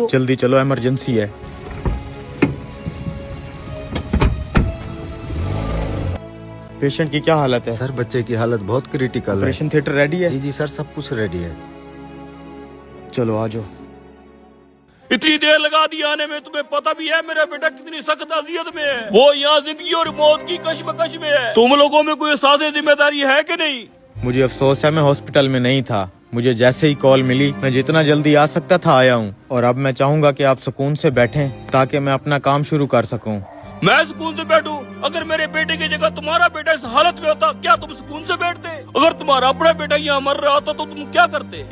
जल्दी चलो, इमरजेंसी है। पेशेंट की क्या हालत है? सर बच्चे की हालत बहुत क्रिटिकल है। ऑपरेशन थिएटर रेडी है? जी जी सर, सब कुछ रेडी है। चलो आ जाओ। इतनी देर लगा दी आने में, तुम्हें पता भी है मेरा बेटा कितनी सख्त अजियत में है। वो यहाँ जिंदगी और मौत की कश्मकश में है। तुम लोगों में कोई एहसास जिम्मेदारी है कि नहीं? मुझे अफसोस है मैं हॉस्पिटल में नहीं था। मुझे जैसे ही कॉल मिली मैं जितना जल्दी आ सकता था आया हूँ, और अब मैं चाहूंगा कि आप सुकून से बैठें ताकि मैं अपना काम शुरू कर सकूं। मैं सुकून से बैठूं? अगर मेरे बेटे की जगह तुम्हारा बेटा इस हालत में होता, क्या तुम सुकून से बैठते? अगर तुम्हारा अपना बेटा यहाँ मर रहा होता तो तुम क्या करते?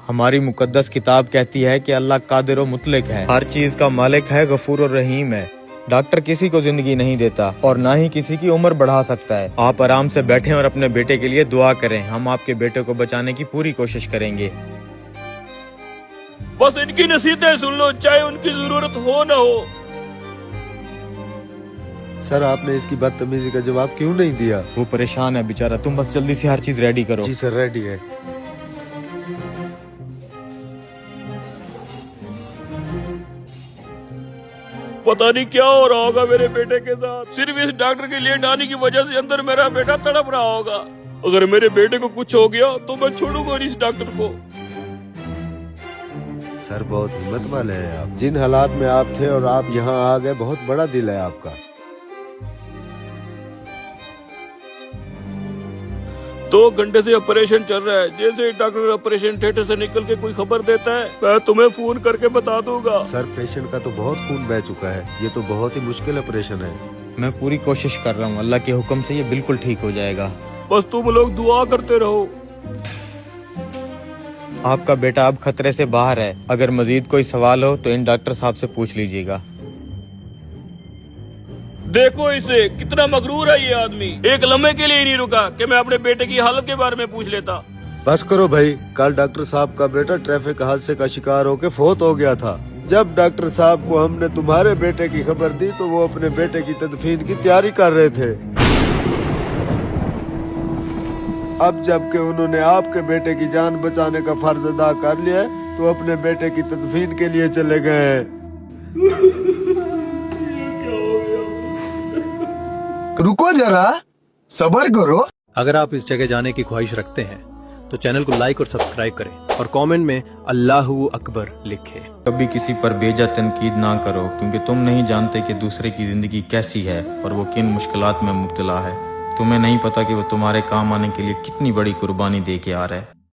हमारी मुकद्दस किताब कहती है कि अल्लाह कादिर व मुतलक है, हर चीज का मालिक है, गफूर और रहीम है। डॉक्टर किसी को जिंदगी नहीं देता और ना ही किसी की उम्र बढ़ा सकता है। आप आराम से बैठें और अपने बेटे के लिए दुआ करें। हम आपके बेटे को बचाने की पूरी कोशिश करेंगे। बस इनकी नसीहतें सुन लो, चाहे उनकी जरूरत हो न हो। सर आपने इसकी बदतमीजी का जवाब क्यों नहीं दिया? वो परेशान है बेचारा, तुम बस जल्दी से हर चीज रेडी करो। जी सर, रेडी है। पता नहीं क्या हो रहा होगा मेरे बेटे के साथ। सिर्फ इस डॉक्टर के लेट आने की वजह से अंदर मेरा बेटा तड़प रहा होगा। अगर मेरे बेटे को कुछ हो गया तो मैं छोड़ूंगा इस डॉक्टर को। सर बहुत हिम्मत वाले हैं आप। जिन हालात में आप थे और आप यहाँ आ गए, बहुत बड़ा दिल है आपका। 2 घंटे से ऑपरेशन चल रहा है। जैसे ही डॉक्टर ऑपरेशन थिएटर से निकल के कोई खबर देता है, मैं तुम्हें फोन करके बता दूंगा। सर पेशेंट का तो बहुत खून बह चुका है, ये तो बहुत ही मुश्किल ऑपरेशन है। मैं पूरी कोशिश कर रहा हूँ, अल्लाह के हुक्म से ये बिल्कुल ठीक हो जाएगा। बस तुम लोग दुआ करते रहो। आपका बेटा अब खतरे से बाहर है। अगर मजीद कोई सवाल हो तो इन डॉक्टर साहब से पूछ लीजिएगा। देखो इसे, कितना मगरूर है ये आदमी। एक लम्हे के लिए ही नहीं रुका कि मैं अपने बेटे की हालत के बारे में पूछ लेता। बस करो भाई, कल डॉक्टर साहब का बेटा ट्रैफिक हादसे का शिकार होकर फौत हो गया था। जब डॉक्टर साहब को हमने तुम्हारे बेटे की खबर दी तो वो अपने बेटे की तदफीन की तैयारी कर रहे थे। अब जबकि उन्होंने आपके बेटे की जान बचाने का फर्ज अदा कर लिया है तो अपने बेटे की तदफीन के लिए चले गए हैं। रुको जरा, सब्र करो। अगर आप इस जगह जाने की ख्वाहिश रखते हैं तो चैनल को लाइक और सब्सक्राइब करें और कमेंट में अल्लाहू अकबर लिखें। कभी किसी पर बेजा तनकीद ना करो, क्योंकि तुम नहीं जानते कि दूसरे की जिंदगी कैसी है और वो किन मुश्किलात में मुब्तला है। तुम्हें नहीं पता कि वो तुम्हारे काम आने के लिए कितनी बड़ी कुर्बानी दे के आ रहा है।